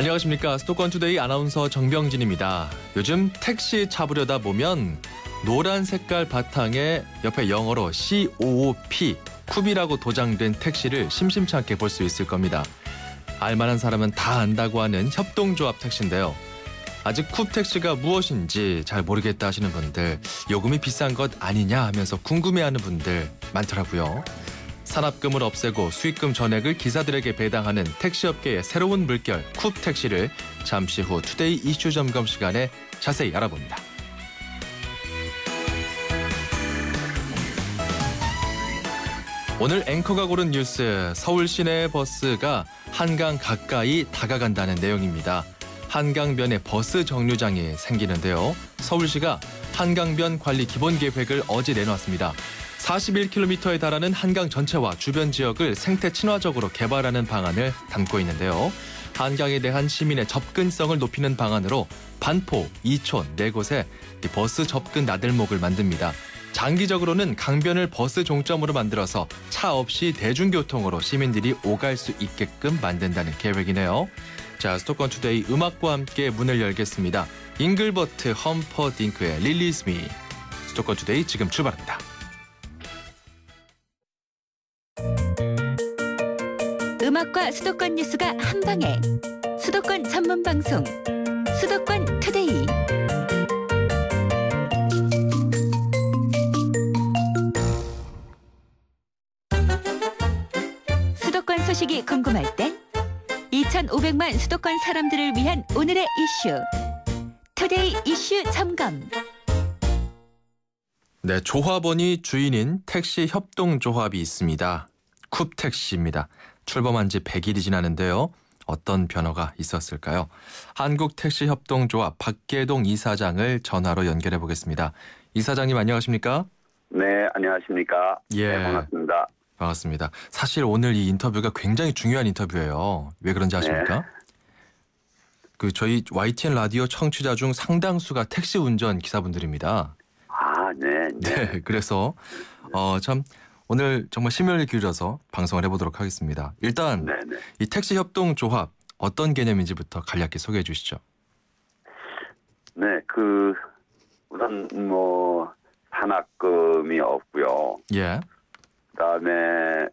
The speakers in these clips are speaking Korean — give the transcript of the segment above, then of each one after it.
안녕하십니까. 수도권투데이 아나운서 정병진입니다. 요즘 택시 잡으려다 보면 노란 색깔 바탕에 옆에 영어로 COOP, 쿱이라고 도장된 택시를 심심찮게 볼 수 있을 겁니다. 알만한 사람은 다 안다고 하는 협동조합 택시인데요. 아직 쿱 택시가 무엇인지 잘 모르겠다 하시는 분들, 요금이 비싼 것 아니냐 하면서 궁금해하는 분들 많더라고요. 산업금을 없애고 수익금 전액을 기사들에게 배당하는 택시업계의 새로운 물결 쿱 택시를 잠시 후 투데이 이슈 점검 시간에 자세히 알아봅니다. 오늘 앵커가 고른 뉴스, 서울 시내 버스가 한강 가까이 다가간다는 내용입니다. 한강변에 버스 정류장이 생기는데요. 서울시가 한강변 관리 기본 계획을 어제 내놨습니다. 41km에 달하는 한강 전체와 주변 지역을 생태 친화적으로 개발하는 방안을 담고 있는데요. 한강에 대한 시민의 접근성을 높이는 방안으로 반포, 이촌, 네 곳에 버스 접근 나들목을 만듭니다. 장기적으로는 강변을 버스 종점으로 만들어서 차 없이 대중교통으로 시민들이 오갈 수 있게끔 만든다는 계획이네요. 자, 수도권투데이 음악과 함께 문을 열겠습니다. 잉글버트 험퍼딩크의 Release Me. 수도권투데이 지금 출발합니다. 음악과 수도권 뉴스가 한방에. 수도권 전문 방송 수도권 투데이. 수도권 소식이 궁금할 땐 2,500만 수도권 사람들을 위한 오늘의 이슈. 투데이 이슈 점검. 네, 조합원이 주인인 택시 협동조합이 있습니다. 쿱 택시입니다. 출범한 지 100일이 지나는데요. 어떤 변화가 있었을까요? 한국택시협동조합 박계동 이사장을 전화로 연결해 보겠습니다. 이사장님 안녕하십니까? 네, 안녕하십니까? 예, 네, 반갑습니다. 반갑습니다. 사실 오늘 이 인터뷰가 굉장히 중요한 인터뷰예요. 왜 그런지 아십니까? 네. 저희 YTN 라디오 청취자 중 상당수가 택시 운전 기사분들입니다. 아, 네. 네, 그래서 참 오늘 정말 심혈을 기울여서 방송을 해보도록 하겠습니다. 일단 네네. 이 택시 협동조합 어떤 개념인지부터 간략히 소개해 주시죠. 네, 우선 산학금이 없고요. 예. 그다음에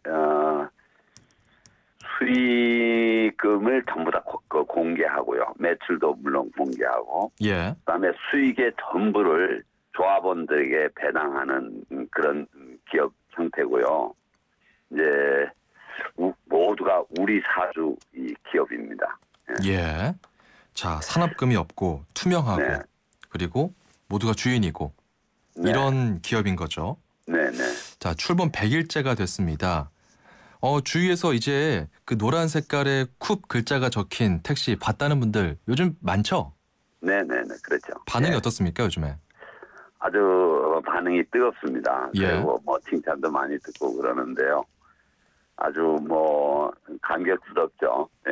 수익금을 전부 다 공개하고요. 매출도 물론 공개하고. 예. 그다음에 수익의 전부를 조합원들에게 배당하는 그런 기업 형태고요. 이제 모두가 우리 사주 이 기업입니다. 예. 자, 산업금이 없고 투명하고 네. 그리고 모두가 주인이고 네. 이런 기업인 거죠. 네네. 자, 출범 100일째가 됐습니다. 주위에서 이제 그 노란 색깔의 쿱 글자가 적힌 택시 봤다는 분들 요즘 많죠? 네네네. 그렇죠. 반응이 네. 어떻습니까, 요즘에? 아주 반응이 뜨겁습니다. 예. 그리고 칭찬도 많이 듣고 그러는데요. 아주 감격스럽죠. 네.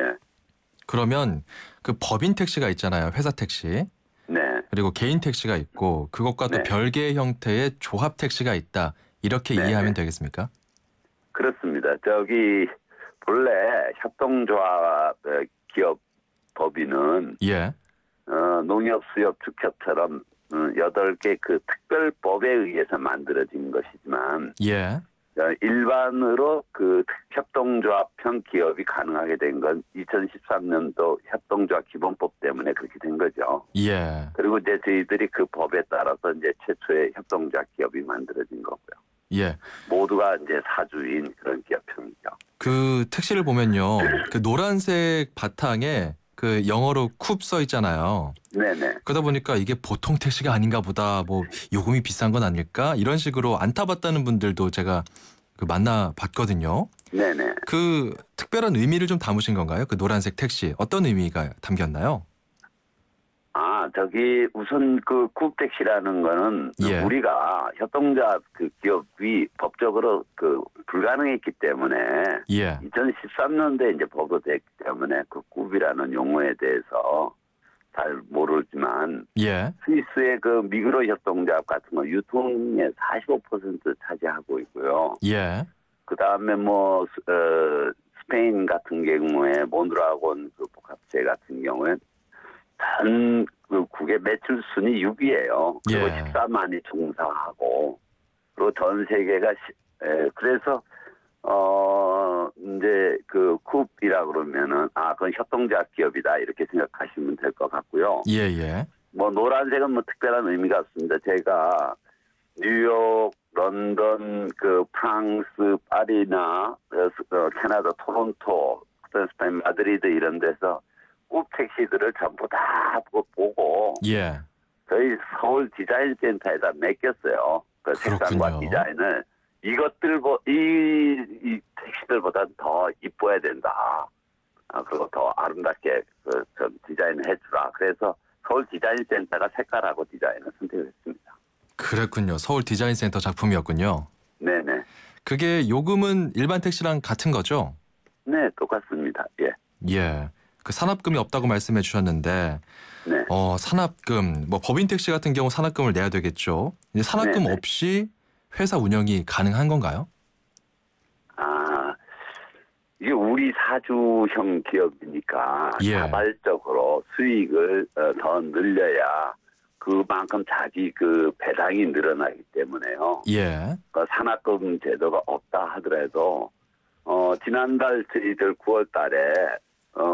그러면 그 법인 택시가 있잖아요. 회사 택시. 네. 그리고 개인 택시가 있고 그것과 또 네. 별개의 형태의 조합 택시가 있다. 이렇게 네. 이해하면 되겠습니까? 그렇습니다. 본래 협동조합 기업 법인은 예. 농협수협축협처럼 8개 그 특별법에 의해서 만들어진 것이지만 예. 일반으로 그 협동조합형 기업이 가능하게 된 건 2013년도 협동조합 기본법 때문에 그렇게 된 거죠. 예. 그리고 이제 저희들이 그 법에 따라서 이제 최초의 협동조합 기업이 만들어진 거고요. 예. 모두가 이제 사주인 그런 기업형이죠. 그 택시를 보면요. 그 노란색 바탕에 그 영어로 쿱 써 있잖아요. 네네. 그러다 보니까 이게 보통 택시가 아닌가 보다. 요금이 비싼 건 아닐까? 이런 식으로 안 타봤다는 분들도 제가 만나봤거든요. 네네. 그 특별한 의미를 좀 담으신 건가요? 그 노란색 택시 어떤 의미가 담겼나요? 우선 그 쿱택시라는 거는 예. 우리가 협동조합 그 기업이 법적으로 불가능했기 때문에 예. 2013년도에 이제 보고됐기 때문에 그 쿱이라는 용어에 대해서 잘 모르지만 예. 스위스의 그 미그로 협동조합 같은 거 유통의 45% 차지하고 있고요. 예. 그 다음에 스페인 같은 경우에 모노라곤 그 복합체 같은 경우에 전 그 국의 매출 순위 6위예요. 그리고 예. 14만이 종사하고 그리고 전 세계가 그래서 이제 그 쿱이라 그러면은 그건 협동조합 기업이다 이렇게 생각하시면 될 것 같고요. 예. 뭐 노란색은 뭐 특별한 의미가 없습니다. 제가 뉴욕, 런던, 그 프랑스, 파리나 캐나다 토론토, 스페인 마드리드 이런 데서 꼭 택시들을 전부 다 보고 예. 저희 서울 디자인 센터에다 맡겼어요. 그 색상과 그렇군요. 디자인을 이 택시들보다 더 이뻐야 된다. 그리고 더 아름답게 좀 디자인을 해주라. 그래서 서울 디자인 센터가 색깔하고 디자인을 선택했습니다. 그랬군요. 서울 디자인 센터 작품이었군요. 네네. 그게 요금은 일반 택시랑 같은 거죠? 네, 똑같습니다. 예. 예. 그 산업금이 없다고 말씀해 주셨는데 네. 산업금, 뭐 법인 택시 같은 경우 산업금을 내야 되겠죠. 이제 산업금 네네. 없이 회사 운영이 가능한 건가요? 이게 우리 사주형 기업이니까 예. 자발적으로 수익을 더 늘려야 그만큼 자기 그 배당이 늘어나기 때문에요. 예. 그 산학금 제도가 없다 하더라도 지난달 저희들 9월 달에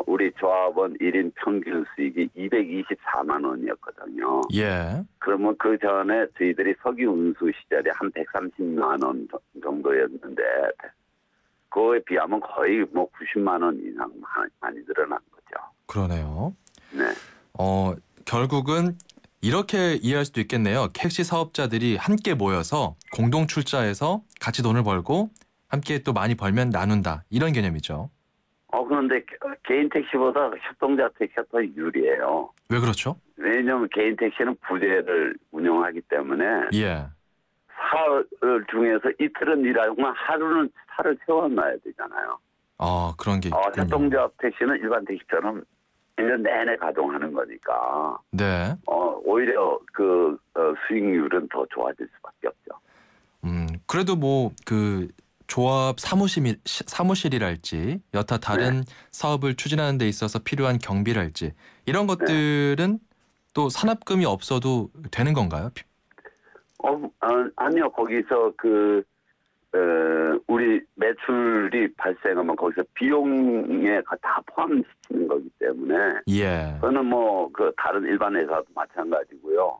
우리 조합원 1인 평균 수익이 224만 원이었거든요. 예. 그러면 그 전에 저희들이 석유 운수 시절에 한 130만 원 정도였는데 그거에 비하면 거의 뭐 90만 원 이상 많이 늘어난 거죠. 그러네요. 네. 결국은 이렇게 이해할 수도 있겠네요. 택시 사업자들이 함께 모여서 공동 출자해서 같이 돈을 벌고 함께 또 많이 벌면 나눈다. 이런 개념이죠. 그런데 개인 택시보다 협동조합 택시가 더 유리해요. 왜 그렇죠? 왜냐하면 개인 택시는 부재를 운영하기 때문에 예. 사흘 중에서 이틀은 일하고만 하루는 차를 세워놔야 되잖아요. 그런 게 있군요. 협동조합 택시는 일반 택시처럼 1년 내내 가동하는 거니까 네. 오히려 그 수익률은 더 좋아질 수밖에 없죠. 그래도 뭐 그 조합 사무실이랄지 여타 다른 사업을 추진하는 데 있어서 필요한 경비랄지 이런 것들은 또 산업금이 없어도 되는 건가요? 아니요. 거기서 우리 매출이 발생하면 거기서 비용에 다 포함시키는 거기 때문에 예. 그거는 뭐 그 다른 일반 회사도 마찬가지고요.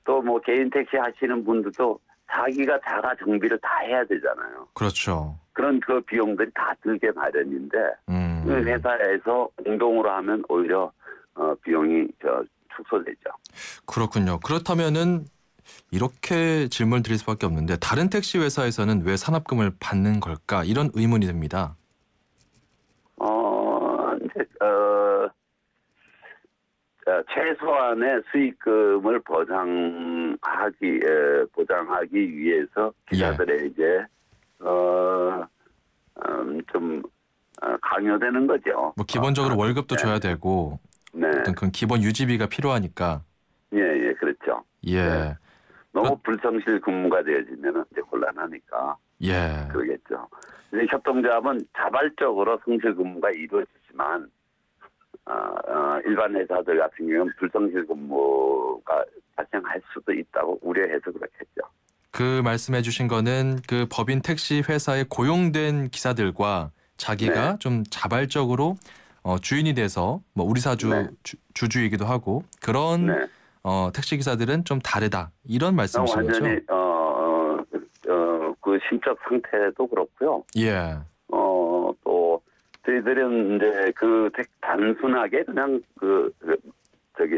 또 뭐 개인 택시 하시는 분들도 자기가 자가 정비를 다 해야 되잖아요. 그렇죠. 그런 그 비용들이 다 들게 마련인데 그 회사에서 공동으로 하면 오히려 비용이 축소되죠. 그렇군요. 그렇다면은 이렇게 질문을 드릴 수밖에 없는데 다른 택시 회사에서는 왜 산업금을 받는 걸까? 이런 의문이 듭니다. 이제 최소한의 수익금을 보장하기 위해서 기사들의 이제 좀 강요되는 거죠. 뭐 기본적으로 월급도 줘야 되고 네. 어떤 그런 기본 유지비가 필요하니까. 예, 그렇죠. 예. 네. 너무 불성실 근무가 되어지면 이제 곤란하니까. 예. 그러겠죠. 이제 협동조합은 자발적으로 성실 근무가 이루어지지만 일반 회사들 같은 경우는 불성실 근무가 발생할 수도 있다고 우려해서 그렇겠죠. 그 말씀해 주신 거는 그 법인 택시 회사에 고용된 기사들과 자기가 좀 자발적으로 주인이 돼서 뭐 우리 사주 주주이기도 하고 그런 택시 기사들은 좀 다르다 이런 말씀이신 거죠? 완전히 그 심적 상태도 그렇고요. 예. 또 저희들은 이제 단순하게 그냥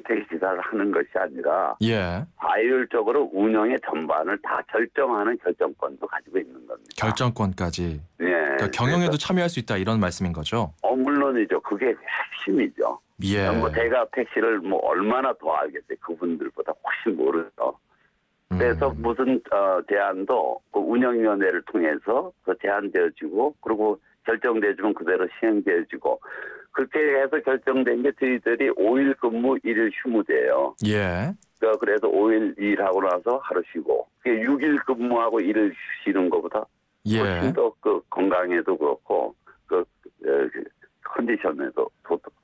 택시 기사를 하는 것이 아니라 예. 자율적으로 운영의 전반을 다 결정하는 결정권도 가지고 있는 겁니다. 결정권까지. 예. 그러니까 경영에도 참여할 수 있다 이런 말씀인 거죠? 물론이죠. 그게 핵심이죠. 예. 뭐 대가 택시를 뭐 얼마나 더 알겠어요. 그분들보다 훨씬 모르죠. 그래서 무슨 제안도 그 운영위원회를 통해서 제안되어지고 그리고 결정되어지면 그대로 시행되어지고 그렇게 해서 결정된 게 저희들이 5일 근무 1일 휴무제예요. 예. 그래서 5일 일하고 나서 하루 쉬고 6일 근무하고 1일 쉬는 것보다 훨씬 더 건강에도 그렇고 그 컨디션에도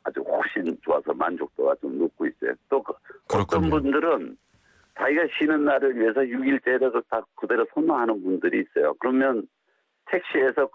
아주 훨씬 좋아서 만족도가 좀 높고 있어요. 또 어떤 분들은 자기가 쉬는 날을 위해서 6일째를 다 그대로 선호하는 분들이 있어요. 그러면 택시에서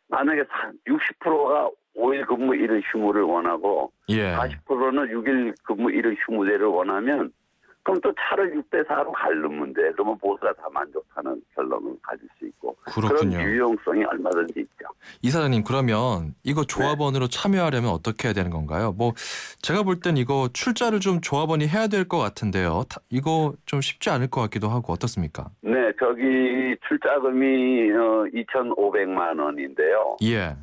만약에 60%가 5일 근무 1일 휴무를 원하고 예. 40%는 6일 근무 1일 휴무제를 원하면 그럼 또 차를 6대4로 갈르면 돼. 그러면 모두가 다 만족하는 결론을 가질 수 있고. 그렇군요. 그런 유용성이 얼마든지 있죠. 이사장님 그러면 이거 조합원으로 참여하려면 어떻게 해야 되는 건가요? 뭐 제가 볼 땐 이거 출자를 좀 조합원이 해야 될 것 같은데요. 이거 좀 쉽지 않을 것 같기도 하고 어떻습니까? 네, 저기 출자금이 2,500만 원인데요. 예.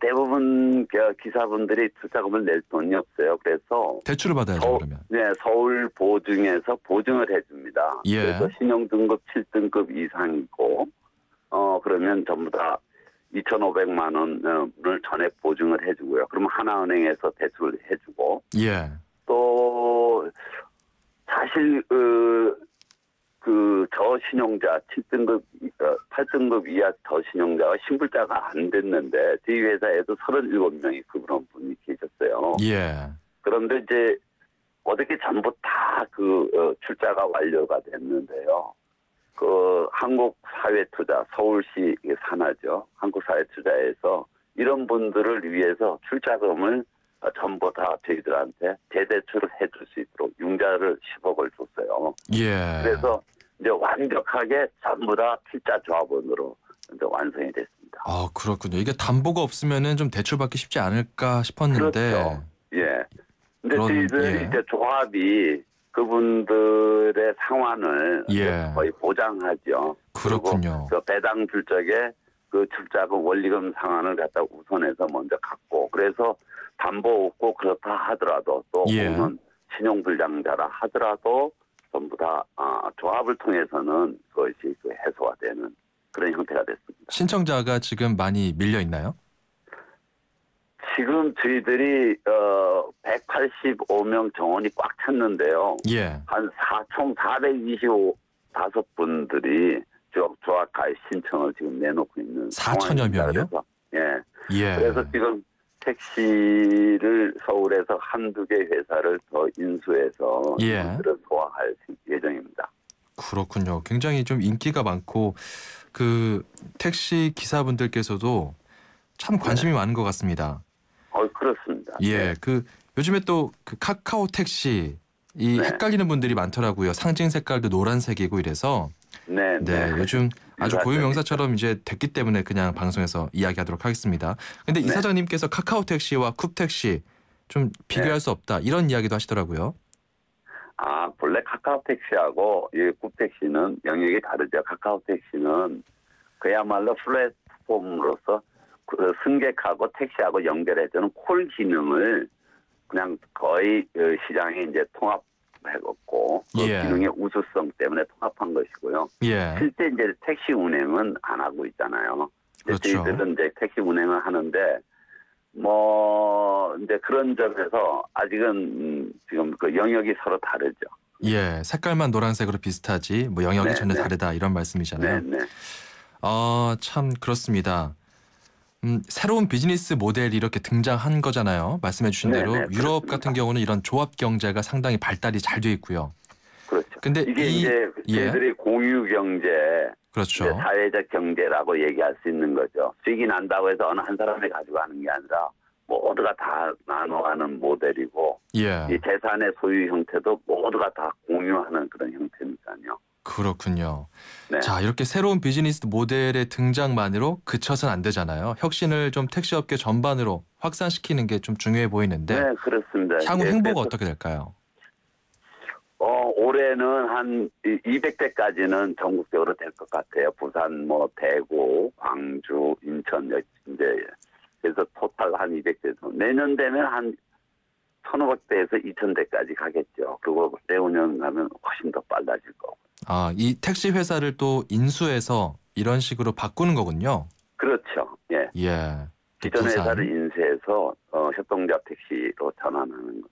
대부분 기사분들이 출자금을 낼 돈이 없어요. 그래서 대출을 받아야죠 그러면. 네, 서울 보증에서 보증을 해줍니다. 예. 그래서 신용등급 7등급 이상이고 그러면 전부 다 2,500만 원을 전액 보증을 해주고요. 그러면 하나은행에서 대출을 해주고 예. 또 사실 그 저신용자 7등급, 8등급 이하 저신용자가 신불자가 안 됐는데 저희 회사에도 37명이 그런 분이 계셨어요. 예. 그런데 이제 어떻게 전부 다 출자가 완료가 됐는데요. 한국사회투자, 서울시 산하죠. 한국사회투자에서 이런 분들을 위해서 출자금을 전부 다 저희들한테 재대출을 해줄 수 있도록 융자를 10억을 줬어요. 예. 그래서 이제 완벽하게 전부 다 필자 조합원으로 이제 완성이 됐습니다. 아 그렇군요. 이게 담보가 없으면은 좀 대출받기 쉽지 않을까 싶었는데. 그렇죠. 예. 근데 저희들이 이제 조합이 그분들의 상환을 예. 거의 보장하죠. 그렇군요. 그리고 배당 줄 적에 그 출자금 원리금 상환을 갖다 우선해서 먼저 갖고 그래서 담보 없고 그렇다 하더라도 또 예. 혹은 신용불량자라 하더라도 전부 다 조합을 통해서는 그것이 해소가 되는 그런 형태가 됐습니다. 신청자가 지금 많이 밀려 있나요? 지금 저희들이 185명 정원이 꽉 찼는데요. 예. 총 425분들이 조합 가입 신청을 지금 내놓고 있는 4천여 명이요? 예. 예. 그래서 지금 택시를 서울에서 한두 개 회사를 더 인수해서 예. 이들을 소화할 예정입니다. 그렇군요. 굉장히 좀 인기가 많고 그 택시 기사분들께서도 참 관심이 많은 것 같습니다. 그렇습니다. 예. 그 요즘에 또 그 카카오 택시 이 헷갈리는 분들이 많더라고요. 상징 색깔도 노란색이고 이래서. 네. 요즘 아주 고유 명사처럼 이제 됐기 때문에 그냥 방송에서 이야기하도록 하겠습니다. 근데 이사장님께서 카카오 택시와 쿱 택시 좀 비교할 수 없다 이런 이야기도 하시더라고요. 본래 카카오 택시하고 이 쿱 택시는 영역이 다르죠. 카카오 택시는 그야말로 플랫폼으로서 그 승객하고 택시하고 연결해주는 콜 기능을 그냥 거의 시장에 이제 통합해갖고 그 기능의 우수성 때문에 통합한 것이고요. 예. 실제 이제 택시 운행은 안 하고 있잖아요. 그렇죠. 저희들은 이제 택시 운행을 하는데 이제 그런 점에서 아직은 지금 그 영역이 서로 다르죠. 예, 색깔만 노란색으로 비슷하지 뭐 영역이 전혀 다르다 이런 말씀이잖아요. 네. 참 그렇습니다. 새로운 비즈니스 모델이 이렇게 등장한 거잖아요. 말씀해 주신 대로 유럽 그렇습니다. 같은 경우는 이런 조합 경제가 상당히 발달이 잘 돼 있고요. 그렇죠. 근데 이게 이제 저희들이 공유 경제, 그렇죠. 이제 사회적 경제라고 얘기할 수 있는 거죠. 수익이 난다고 해서 어느 한 사람이 가지고 하는 게 아니라 모두가 다 나눠가는 모델이고 예. 이 재산의 소유 형태도 모두가 다 공유하는 그런 형태니까요. 그렇군요. 네. 자, 이렇게 새로운 비즈니스 모델의 등장만으로 그쳐서는 안 되잖아요. 혁신을 좀 택시업계 전반으로 확산시키는 게 좀 중요해 보이는데 네, 그렇습니다. 향후 행보가 어떻게 될까요? 올해는 한 200대까지는 전국적으로 될 것 같아요. 부산, 대구, 광주, 인천, 이제 그래서 토탈 한 200대. 내년 되면 한 1,500대에서 2,000대까지 가겠죠. 그리고 내후년 가면 훨씬 더 빨라질 거고. 이 택시 회사를 또 인수해서 이런 식으로 바꾸는 거군요. 그렇죠. 예. 예. 기존 부산. 회사를 인수해서 협동조합 택시로 전환하는 거.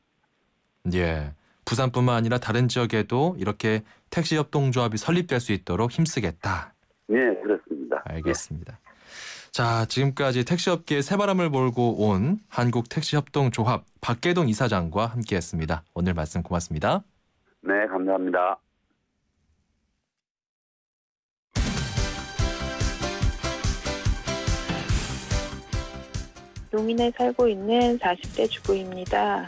예. 부산뿐만 아니라 다른 지역에도 이렇게 택시 협동조합이 설립될 수 있도록 힘쓰겠다. 네, 그렇습니다. 알겠습니다. 자, 지금까지 택시업계에 새바람을 몰고 온 한국택시협동조합 박계동 이사장과 함께했습니다. 오늘 말씀 고맙습니다. 네, 감사합니다. 농인에 살고 있는 40대 주부입니다.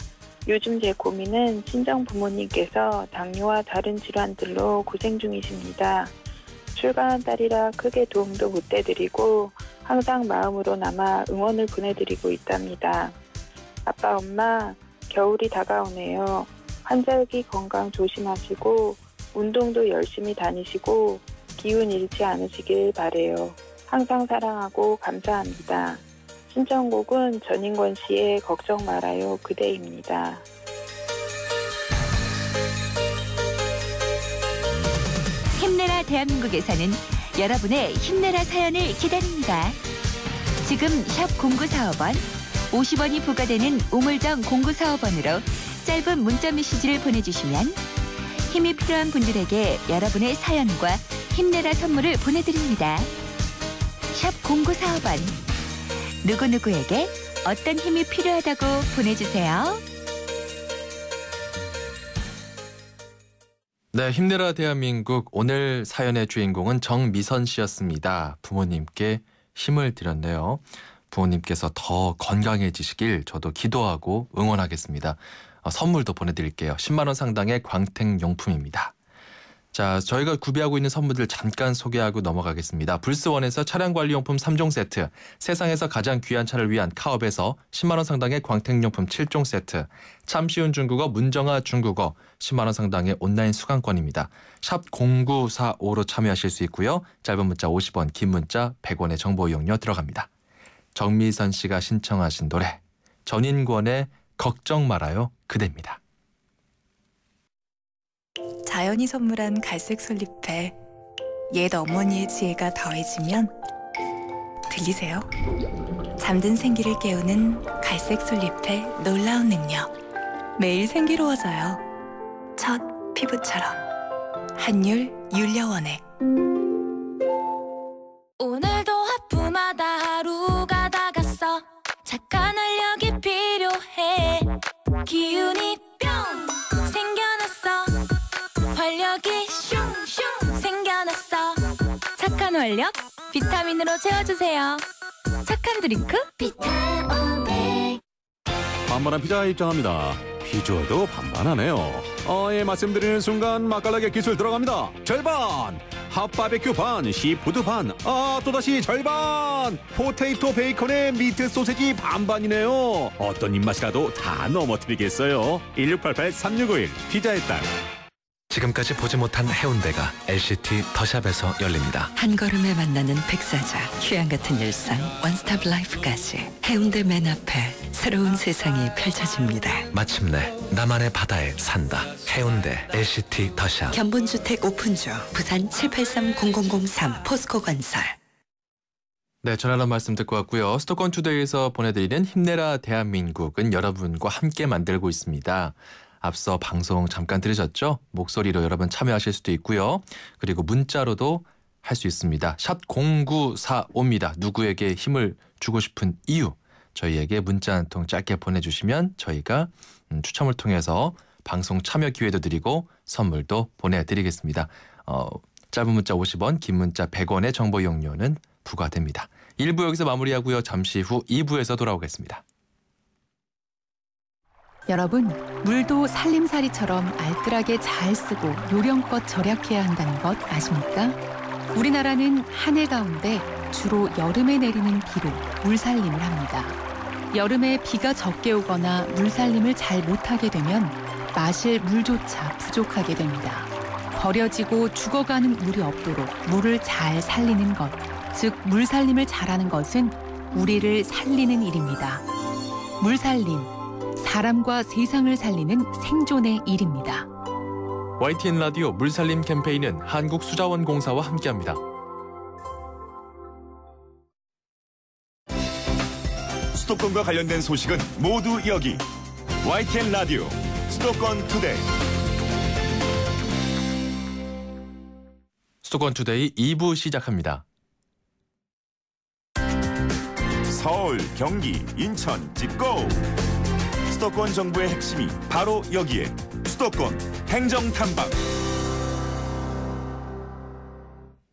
요즘 제 고민은 친정 부모님께서 당뇨와 다른 질환들로 고생 중이십니다. 출가한 딸이라 크게 도움도 못 해드리고 항상 마음으로 남아 응원을 보내드리고 있답니다. 아빠, 엄마, 겨울이 다가오네요. 환절기 건강 조심하시고 운동도 열심히 다니시고 기운 잃지 않으시길 바래요. 항상 사랑하고 감사합니다. 신청곡은 전인권 씨의 걱정 말아요 그대입니다. 힘내라 대한민국에서는 여러분의 힘내라 사연을 기다립니다. 지금 샵 0945번, 50원이 부과되는 우물정 0945번으로 짧은 문자 메시지를 보내주시면 힘이 필요한 분들에게 여러분의 사연과 힘내라 선물을 보내드립니다. 샵 0945번, 누구누구에게 어떤 힘이 필요하다고 보내주세요. 네, 힘내라 대한민국 오늘 사연의 주인공은 정미선 씨였습니다. 부모님께 힘을 드렸네요. 부모님께서 더 건강해지시길 저도 기도하고 응원하겠습니다. 선물도 보내드릴게요. 10만 원 상당의 광택용품입니다. 자, 저희가 구비하고 있는 선물들 잠깐 소개하고 넘어가겠습니다. 불스원에서 차량관리용품 3종 세트, 세상에서 가장 귀한 차를 위한 카업에서 10만 원 상당의 광택용품 7종 세트, 참 쉬운 중국어 문정아 중국어 10만 원 상당의 온라인 수강권입니다. 샵 0945로 참여하실 수 있고요. 짧은 문자 50원, 긴 문자 100원의 정보 이용료 들어갑니다. 정미선 씨가 신청하신 노래 전인권의 걱정 말아요 그대입니다. 자연이 선물한 갈색 솔잎에 옛 어머니의 지혜가 더해지면 들리세요? 잠든 생기를 깨우는 갈색 솔잎의 놀라운 능력. 매일 생기로워져요. 첫 피부처럼. 한율 윤려원액. 오늘도 하품하다 하루가 다 갔어. 착한 활력이 필요해. 기운이 뿅 생겨났어. 활력이 슝슝 생겨났어. 착한 활력 비타민으로 채워주세요. 착한 드링크 비타오백. 반반한 피자 입장합니다. 비주얼도 반반하네요. 예, 말씀드리는 순간 맛깔나게 기술 들어갑니다. 절반! 핫바베큐 반, 시푸드 반, 또다시 절반! 포테이토 베이컨에 미트 소세지 반반이네요. 어떤 입맛이라도 다 넘어뜨리겠어요. 1688-3651 피자의 딸. 지금까지 보지 못한 해운대가 LCT 더샵에서 열립니다. 한 걸음에 만나는 백사장, 휴양 같은 일상, 원스톱 라이프까지 해운대 맨 앞에 새로운 세상이 펼쳐집니다. 마침내 나만의 바다에 산다. 해운대 LCT 더샵. 견본주택 오픈주, 부산 783-0003 포스코건설. 네, 전하는 말씀 듣고 왔고요. 수도권 투데이에서 보내드리는 힘내라 대한민국은 여러분과 함께 만들고 있습니다. 앞서 방송 잠깐 들으셨죠? 목소리로 여러분 참여하실 수도 있고요. 그리고 문자로도 할 수 있습니다. 샵 0945입니다. 누구에게 힘을 주고 싶은 이유. 저희에게 문자 한 통 짧게 보내주시면 저희가 추첨을 통해서 방송 참여 기회도 드리고 선물도 보내드리겠습니다. 짧은 문자 50원, 긴 문자 100원의 정보 이용료는 부과됩니다. 1부 여기서 마무리하고요. 잠시 후 2부에서 돌아오겠습니다. 여러분, 물도 살림살이처럼 알뜰하게 잘 쓰고 요령껏 절약해야 한다는 것 아십니까? 우리나라는 한 해 가운데 주로 여름에 내리는 비로 물살림을 합니다. 여름에 비가 적게 오거나 물살림을 잘 못하게 되면 마실 물조차 부족하게 됩니다. 버려지고 죽어가는 물이 없도록 물을 잘 살리는 것, 즉 물살림을 잘하는 것은 우리를 살리는 일입니다. 물살림, 사람과 세상을 살리는 생존의 일입니다. YTN 라디오 물살림 캠페인은 한국수자원공사와 함께합니다. 수도권과 관련된 소식은 모두 여기 YTN 라디오 수도권 투데이. 수도권 투데이 2부 시작합니다. 서울, 경기, 인천 찍고 수도권 정부의 핵심이 바로 여기에 수도권 행정탐방.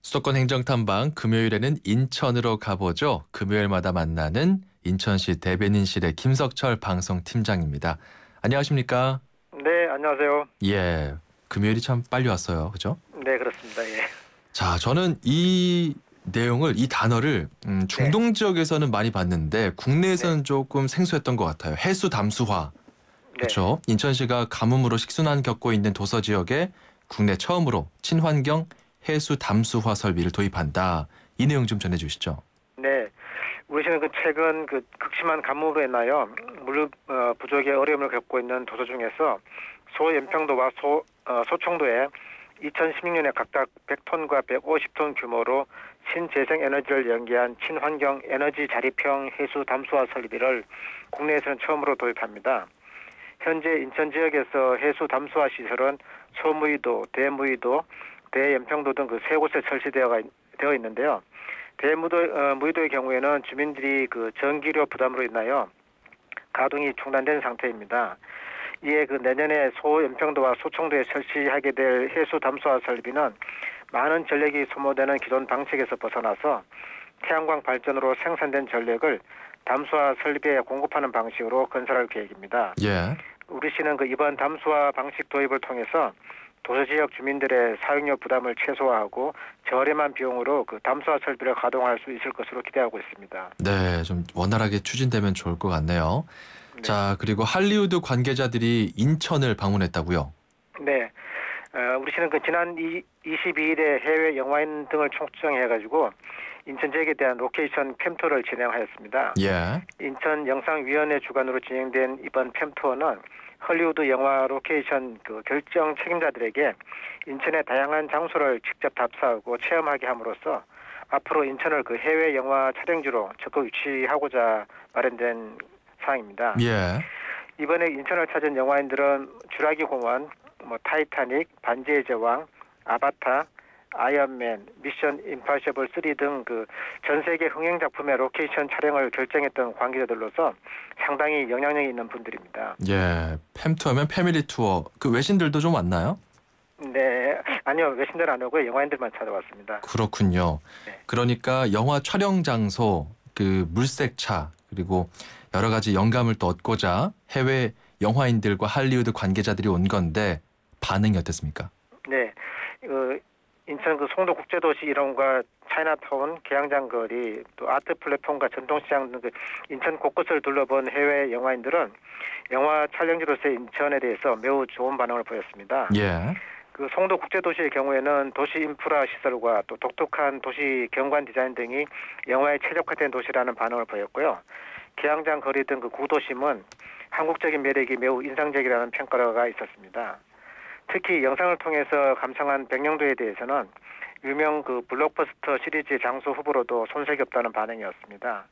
수도권 행정탐방 금요일에는 인천으로 가보죠. 금요일마다 만나는 인천시 대변인실의 김석철 방송팀장입니다. 안녕하십니까? 네, 안녕하세요. 예, 금요일이 참 빨리 왔어요. 그죠? 네, 그렇습니다. 예. 자, 저는 이 단어를 중동 지역에서는 많이 봤는데 국내에서는 조금 생소했던 것 같아요. 해수 담수화. 그렇죠? 인천시가 가뭄으로 식순환 겪고 있는 도서 지역에 국내 처음으로 친환경 해수 담수화 설비를 도입한다. 이 내용 좀 전해주시죠. 네, 우리시는 최근 극심한 가뭄으로 인하여 물 부족의 어려움을 겪고 있는 도서 중에서 소연평도와 소청도에 2016년에 각각 100톤과 150톤 규모로 신재생 에너지를 연계한 친환경 에너지 자립형 해수 담수화 설비를 국내에서는 처음으로 도입합니다. 현재 인천 지역에서 해수 담수화 시설은 소무이도, 대무이도, 대연평도 등 세 곳에 설치되어 있는데요. 대무이도의 경우에는 주민들이 전기료 부담으로 인하여 가동이 중단된 상태입니다. 이에 내년에 소연평도와 소청도에 설치하게 될 해수 담수화 설비는 많은 전력이 소모되는 기존 방식에서 벗어나서 태양광 발전으로 생산된 전력을 담수화 설비에 공급하는 방식으로 건설할 계획입니다. 예. 우리 시는 이번 담수화 방식 도입을 통해서 도서지역 주민들의 사용료 부담을 최소화하고 저렴한 비용으로 담수화 설비를 가동할 수 있을 것으로 기대하고 있습니다. 네, 좀 원활하게 추진되면 좋을 것 같네요. 네. 자, 그리고 할리우드 관계자들이 인천을 방문했다고요? 네, 우리 시는 지난 22일에 해외 영화인 등을 초청해가지고 인천 지역에 대한 로케이션 팸투어를 진행하였습니다. 예. 인천 영상위원회 주관으로 진행된 이번 팸투어는 헐리우드 영화 로케이션 결정 책임자들에게 인천의 다양한 장소를 직접 답사하고 체험하게 함으로써 앞으로 인천을 해외 영화 촬영지로 적극 유치하고자 마련된 사항입니다. 예. 이번에 인천을 찾은 영화인들은 쥬라기 공원, 타이타닉, 반지의 제왕, 아바타, 아이언맨, 미션 임파서블 3 등 전 세계 흥행 작품의 로케이션 촬영을 결정했던 관계자들로서 상당히 영향력이 있는 분들입니다. 예, 팸투어면 패밀리 투어. 외신들도 좀 왔나요? 네, 아니요, 외신들 안 오고 영화인들만 찾아왔습니다. 그렇군요. 네. 그러니까 영화 촬영 장소, 물색차 그리고 여러 가지 영감을 또 얻고자 해외 영화인들과 할리우드 관계자들이 온 건데 반응이 어땠습니까? 네, 인천 송도 국제도시 이름과 차이나타운, 계양장 거리, 또 아트 플랫폼과 전통시장 등 인천 곳곳을 둘러본 해외 영화인들은 영화 촬영지로서의 인천에 대해서 매우 좋은 반응을 보였습니다. 예. 송도 국제도시의 경우에는 도시 인프라 시설과 또 독특한 도시 경관 디자인 등이 영화에 최적화된 도시라는 반응을 보였고요. 계양장 거리 등 구도심은 한국적인 매력이 매우 인상적이라는 평가가 있었습니다. 특히 영상을 통해서 감상한 백령도에 대해서는 유명 블록버스터 시리즈 장소 후보로도 손색이 없다는 반응이었습니다.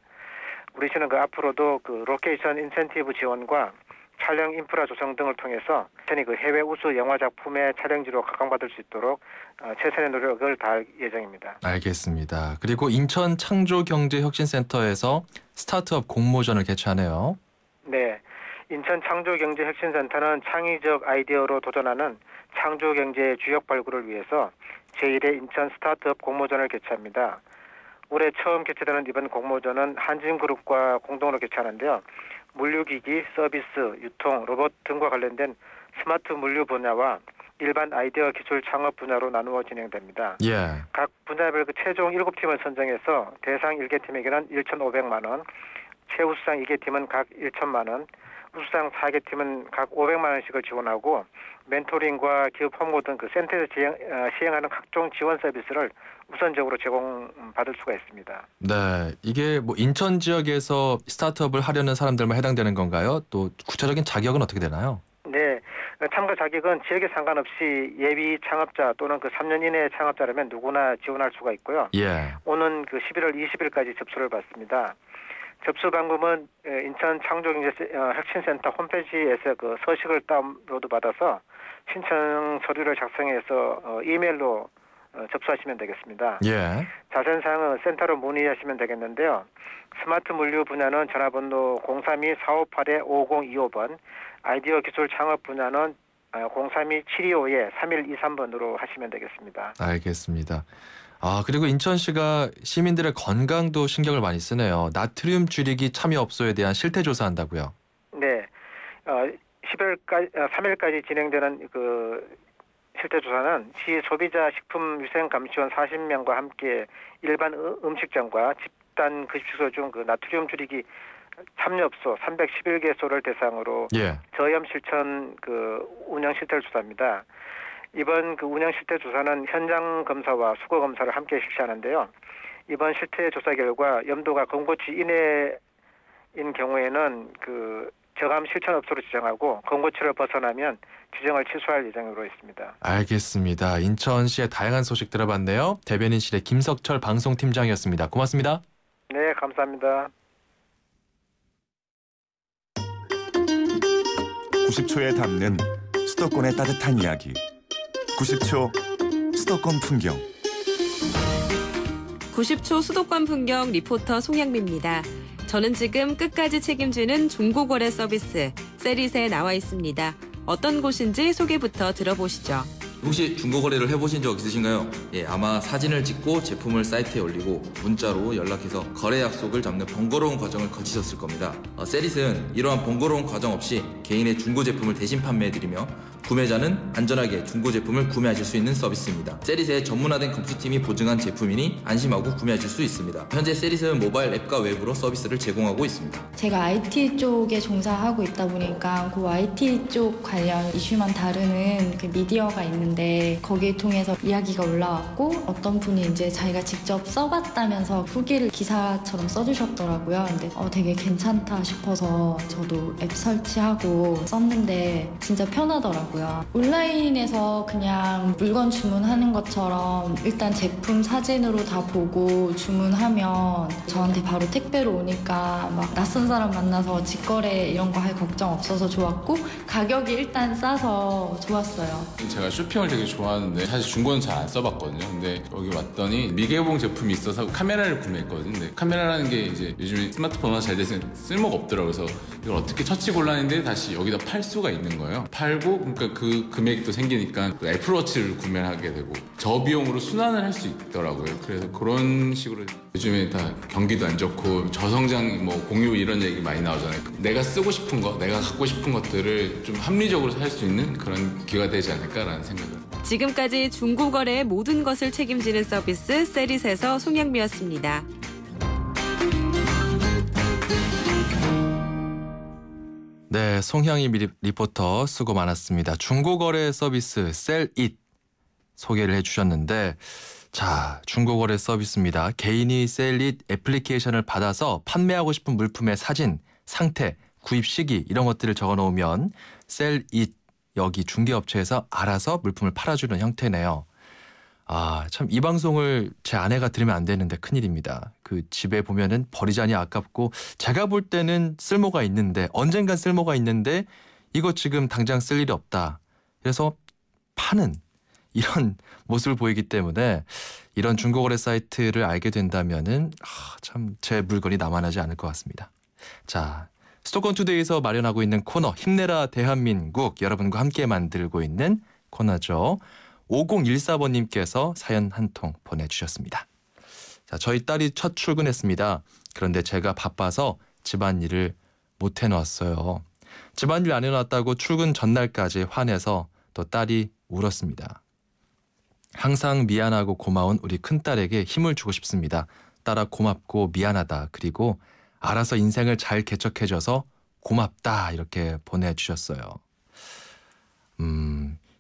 우리 시는 앞으로도 로케이션 인센티브 지원과 촬영 인프라 조성 등을 통해서 인천이 해외 우수 영화 작품의 촬영지로 각광받을 수 있도록 최선의 노력을 다할 예정입니다. 알겠습니다. 그리고 인천 창조경제혁신센터에서 스타트업 공모전을 개최하네요. 네. 인천 창조경제혁신센터는 창의적 아이디어로 도전하는 창조경제의 주역 발굴을 위해서 제1회 인천 스타트업 공모전을 개최합니다. 올해 처음 개최되는 이번 공모전은 한진그룹과 공동으로 개최하는데요. 물류기기, 서비스, 유통, 로봇 등과 관련된 스마트 물류 분야와 일반 아이디어 기술 창업 분야로 나누어 진행됩니다. 예. 각 분야별 최종 7팀을 선정해서 대상 1개 팀에게는 1,500만 원, 최우수상 2개 팀은 각 1,000만 원, 우수상 4개 팀은 각 500만 원씩을 지원하고 멘토링과 기업 홍보 등 센터에서 시행하는 각종 지원 서비스를 우선적으로 제공받을 수가 있습니다. 네, 이게 인천 지역에서 스타트업을 하려는 사람들만 해당되는 건가요? 또 구체적인 자격은 어떻게 되나요? 네, 참가 자격은 지역에 상관없이 예비 창업자 또는 3년 이내의 창업자라면 누구나 지원할 수가 있고요. 예. 오는 11월 20일까지 접수를 받습니다. 접수 방법은 인천 창조경제혁신센터 홈페이지에서 서식을 다운로드 받아서 신청 서류를 작성해서 이메일로 접수하시면 되겠습니다. 예. 자세한 사항은 센터로 문의하시면 되겠는데요. 스마트 물류 분야는 전화번호 032-458-5025번, 아이디어 기술 창업 분야는 032-725-3123번으로 하시면 되겠습니다. 알겠습니다. 그리고 인천시가 시민들의 건강도 신경을 많이 쓰네요. 나트륨 줄이기 참여업소에 대한 실태 조사한다고요. 네. 3일까지 진행되는 그 실태 조사는 시 소비자 식품위생감시원 40명과 함께 일반 음식점과 집단 급식소 중 그 나트륨 줄이기 참여업소 311개소를 대상으로 저염 실천 그 운영 실태를 조사합니다. 이번 그 운영 실태 조사는 현장 검사와 수거 검사를 함께 실시하는데요. 이번 실태 조사 결과 염도가 권고치 이내인 경우에는 그 저감 실천 업소로 지정하고 권고치를 벗어나면 지정을 취소할 예정으로 있습니다. 알겠습니다. 인천시의 다양한 소식 들어봤네요. 대변인실의 김석철 방송팀장이었습니다. 고맙습니다. 네, 감사합니다. 90초에 담는 수도권의 따뜻한 이야기. 90초 수도권 풍경. 90초 수도권 풍경 리포터 송양미입니다. 저는 지금 끝까지 책임지는 중고거래 서비스 세릿에 나와 있습니다. 어떤 곳인지 소개부터 들어보시죠. 혹시 중고거래를 해보신 적 있으신가요? 예, 아마 사진을 찍고 제품을 사이트에 올리고 문자로 연락해서 거래 약속을 잡는 번거로운 과정을 거치셨을 겁니다. 세릿은 이러한 번거로운 과정 없이 개인의 중고 제품을 대신 판매해드리며 구매자는 안전하게 중고 제품을 구매하실 수 있는 서비스입니다. 세릿의 전문화된 검수팀이 보증한 제품이니 안심하고 구매하실 수 있습니다. 현재 세릿은 모바일 앱과 웹으로 서비스를 제공하고 있습니다. 제가 IT 쪽에 종사하고 있다 보니까 그 IT 쪽 관련 이슈만 다루는 그 미디어가 있는데 거기에 통해서 이야기가 올라왔고 어떤 분이 이제 자기가 직접 써봤다면서 후기를 기사처럼 써주셨더라고요. 근데 되게 괜찮다 싶어서 저도 앱 설치하고 썼는데 진짜 편하더라고요. 온라인에서 그냥 물건 주문하는 것처럼 일단 제품 사진으로 다 보고 주문하면 저한테 바로 택배로 오니까 막 낯선 사람 만나서 직거래 이런 거 할 걱정 없어서 좋았고 가격이 일단 싸서 좋았어요. 제가 쇼핑을 되게 좋아하는데 사실 중고는 잘 안 써봤거든요. 근데 여기 왔더니 미개봉 제품이 있어서 카메라를 구매했거든요. 근데 카메라라는 게 이제 요즘에 스마트폰화 잘 돼서 쓸모가 없더라고요. 그래서 이걸 어떻게 처치곤란인데 다시 여기다 팔 수가 있는 거예요. 팔고 그러니까 그 금액도 생기니까 그 애플워치를 구매를 하게 되고 저비용으로 순환을 할 수 있더라고요. 그래서 그런 식으로 요즘에 다 경기도 안 좋고 저성장 뭐 공유 이런 얘기 많이 나오잖아요. 내가 쓰고 싶은 거, 내가 갖고 싶은 것들을 좀 합리적으로 살 수 있는 그런 기회가 되지 않을까라는 생각을. 지금까지 중고거래의 모든 것을 책임지는 서비스 세릿에서 송양미였습니다. 네, 송향이 리포터 수고 많았습니다. 중고거래 서비스 셀잇 소개를 해주셨는데 자, 중고거래 서비스입니다. 개인이 셀잇 애플리케이션을 받아서 판매하고 싶은 물품의 사진, 상태, 구입 시기 이런 것들을 적어놓으면 셀잇 여기 중개업체에서 알아서 물품을 팔아주는 형태네요. 참 이 방송을 제 아내가 들으면 안 되는데 큰일입니다. 그 집에 보면은 버리자니 아깝고 제가 볼 때는 쓸모가 있는데 언젠간 쓸모가 있는데 이거 지금 당장 쓸 일이 없다. 그래서 파는 이런 모습을 보이기 때문에 이런 중고거래 사이트를 알게 된다면은 참 제 물건이 남아나지 않을 것 같습니다. 자, 수도권 투데이에서 마련하고 있는 코너 힘내라 대한민국 여러분과 함께 만들고 있는 코너죠. 5014번님께서 사연 한 통 보내주셨습니다. 자, 저희 딸이 첫 출근했습니다. 그런데 제가 바빠서 집안일을 못 해놓았어요. 집안일 안 해놨다고 출근 전날까지 화내서 또 딸이 울었습니다. 항상 미안하고 고마운 우리 큰딸에게 힘을 주고 싶습니다. 딸아 고맙고 미안하다. 그리고 알아서 인생을 잘 개척해줘서 고맙다. 이렇게 보내주셨어요.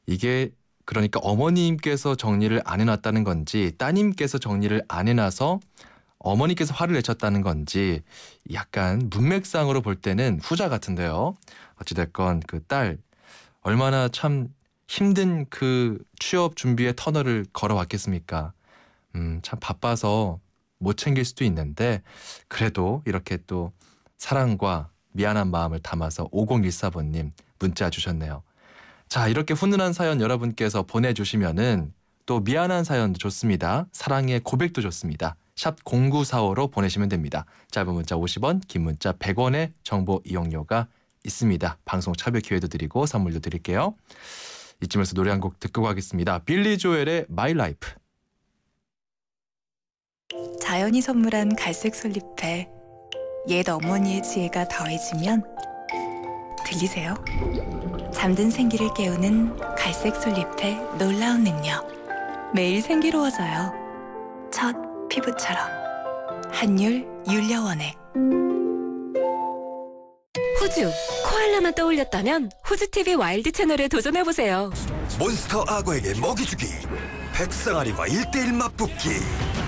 이게 그러니까 어머님께서 정리를 안 해놨다는 건지 따님께서 정리를 안 해놔서 어머니께서 화를 내셨다는 건지 약간 문맥상으로 볼 때는 후자 같은데요. 어찌됐건 그 딸 얼마나 참 힘든 그 취업 준비의 터널을 걸어왔겠습니까. 참 바빠서 못 챙길 수도 있는데 그래도 이렇게 또 사랑과 미안한 마음을 담아서 5014번님 문자 주셨네요. 자, 이렇게 훈훈한 사연 여러분께서 보내주시면은 또 미안한 사연도 좋습니다. 사랑의 고백도 좋습니다. 샵 0945로 보내시면 됩니다. 짧은 문자 50원, 긴 문자 100원의 정보 이용료가 있습니다. 방송 참여 기회도 드리고 선물도 드릴게요. 이쯤에서 노래 한 곡 듣고 가겠습니다. 빌리 조엘의 My Life. 자연이 선물한 갈색 솔잎에 옛 어머니의 지혜가 더해지면 들리세요? 잠든 생기를 깨우는 갈색 솔잎의 놀라운 능력. 매일 생기로워져요. 첫 피부처럼. 한율 윤려원액. 호주, 코알라만 떠올렸다면 호주TV 와일드 채널에 도전해보세요. 몬스터 악어에게 먹이 주기, 백상아리와 1대1 맞붙기.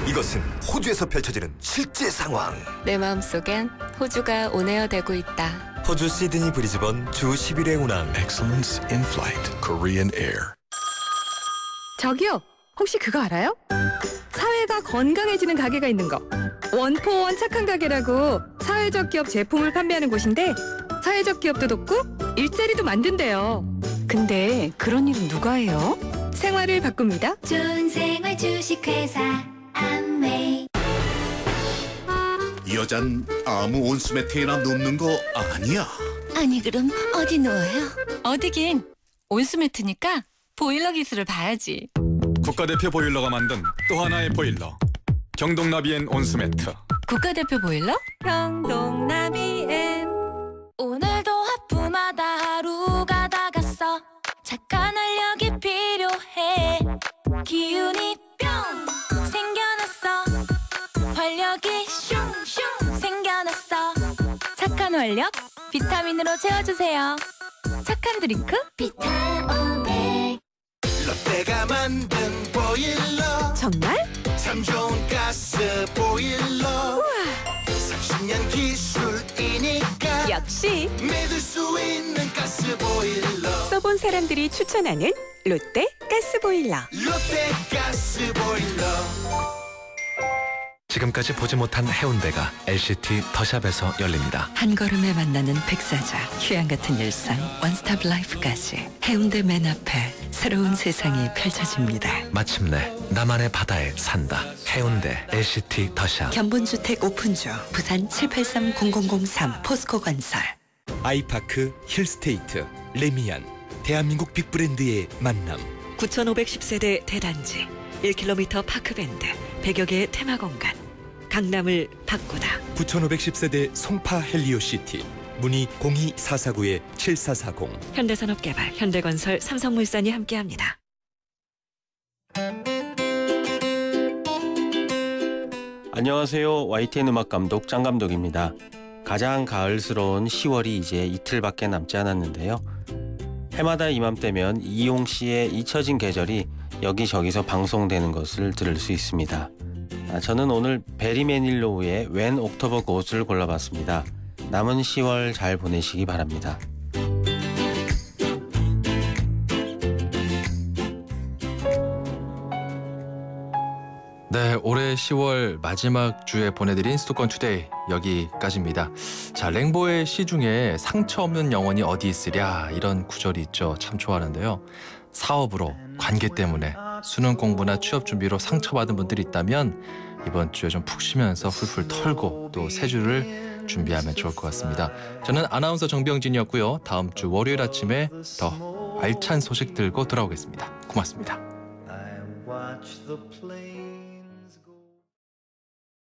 이것은 호주에서 펼쳐지는 실제 상황. 내 마음속엔 호주가 온에어되고 있다. 호주 시드니 브리즈번 주 10일의 운항. Excellence in Flight, Korean Air. 저기요, 혹시 그거 알아요? 사회가 건강해지는 가게가 있는 거. 원포원 착한 가게라고 사회적 기업 제품을 판매하는 곳인데 사회적 기업도 돕고 일자리도 만든대요. 근데 그런 일은 누가 해요? 생활을 바꿉니다. 좋은 생활 주식회사 암웨이. 이 여잔 아무 온수매트에나 눕는 거 아니야? 아니 그럼 어디 누워요? 어디긴. 온수매트니까 보일러 기술을 봐야지. 국가대표 보일러가 만든 또 하나의 보일러. 경동나비엔 온수매트. 국가대표 보일러? 경동나비엔. 오늘도 하품하다 하루가 다 갔어. 착한 활력이 필요해. 기운이 뿅 생겨났어. 활력이 슝슝 생겨났어. 착한 활력 비타민으로 채워주세요. 착한 드링크 비타오백. 롯데가 만든 보일러. 정말? 참 좋은 가스 보일러. 30년 기술이니까 역시 믿을 수 있는 가스 보일러. 써본 사람들이 추천하는 롯데 가스보일러. 롯데 가스 보일러. 지금까지 보지 못한 해운대가 LCT 더샵에서 열립니다. 한 걸음에 만나는 백사자, 휴양 같은 일상, 원스톱 라이프까지 해운대 맨 앞에 새로운 세상이 펼쳐집니다. 마침내 나만의 바다에 산다. 해운대 LCT 더샵. 견본주택 오픈주, 부산 783-0003 포스코건설. 아이파크 힐스테이트 레미안, 대한민국 빅브랜드의 만남. 9,510세대 대단지, 1km 파크밴드, 100여 개의 테마공간. 강남을 바꾸다. 9,510세대 송파 헬리오시티. 문의 02-449-7440. 현대산업개발, 현대건설, 삼성물산이 함께합니다. 안녕하세요. YTN 음악감독 짱감독입니다. 가장 가을스러운 10월이 이제 이틀밖에 남지 않았는데요. 해마다 이맘때면 이용 씨의 잊혀진 계절이 여기저기서 방송되는 것을 들을 수 있습니다. 저는 오늘 베리 매닐로우의 When October Goes를 골라봤습니다. 남은 10월 잘 보내시기 바랍니다. 네, 올해 10월 마지막 주에 보내드린 수도권 투데이 여기까지입니다. 자, 랭보의 시 중에 상처 없는 영혼이 어디 있으랴 이런 구절이 있죠. 참 좋아하는데요. 사업으로, 관계 때문에, 수능 공부나 취업 준비로 상처받은 분들이 있다면 이번 주에 좀 푹 쉬면서 풀풀 털고 또 새 주를 준비하면 좋을 것 같습니다. 저는 아나운서 정병진이었고요. 다음 주 월요일 아침에 더 알찬 소식 들고 돌아오겠습니다. 고맙습니다. I watch the plane